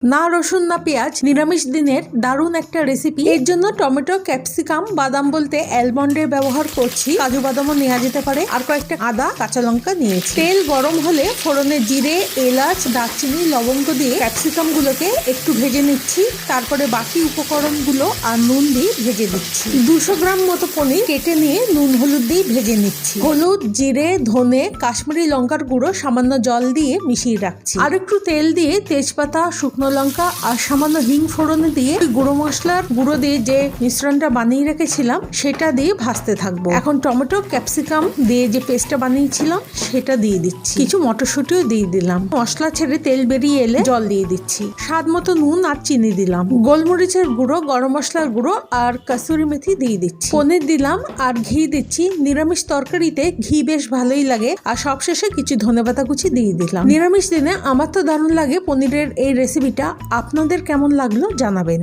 না রসুন না পেঁয়াজ নিরামিষ দিনের দারুণ একটা রেসিপি। এর জন্য টমেটো, ক্যাপসিকাম, বাদাম বলতে অ্যালমন্ডের ব্যবহার করছি। কাজু বাদামও নেওয়া যেতে পারে। আর কয়েকটা আদা, কাঁচা লঙ্কা নিয়েছি। তেল গরম হলে ফোড়নে জিরে, এলাচ, দারচিনি, লবঙ্গ দিয়ে ক্যাপসিকাম গুলোকে একটু ভেজে নিচ্ছি। তারপরে বাকি উপকরণগুলো আর নুন দিয়ে ভেজে দিচ্ছি। 200 গ্রাম মতো পনির কেটে নিয়ে নুন হলুদ দিয়ে ভেজে নিচ্ছি। হলুদ, জিরে, ধনে, কাশ্মীরি লঙ্কার গুঁড়ো সামান্য জল দিয়ে মিশিয়ে রাখছি। আর একটু তেল দিয়ে তেজপাতা, শুকনো লঙ্কা আর সামান্য হিং ফোড়নে দিয়ে গুঁড়ো মশলার গুঁড়ো দিয়ে যে মিশ্রণটা বানিয়ে রেখেছিলাম সেটা দিয়ে ভাজতে থাকবো। এখন টমেটো, ক্যাপসিকাম দিয়ে যে পেস্টটা বানিয়েছিলাম সেটা দিয়ে দিচ্ছি। কিছু মটরশুঁটিও দিয়ে দিলাম। মশলা ছেড়ে তেল বেরিয়ে এলে জল দিয়ে দিচ্ছি। স্বাদ মতো নুন আর চিনি দিলাম। গোলমরিচের গুঁড়ো, গরম মশলার গুঁড়ো আর কাসুরি মেথি দিয়ে দিচ্ছি। পনির দিলাম আর ঘি দিচ্ছি। নিরামিষ তরকারিতে ঘি বেশ ভালোই লাগে। আর সবশেষে কিছু ধনেপাতা কুচি দিয়ে দিলাম। নিরামিষ দিনে আমার তো দারুণ লাগে পনিরের এই রেসিপিটা। আপনাদের কেমন লাগলো জানাবেন।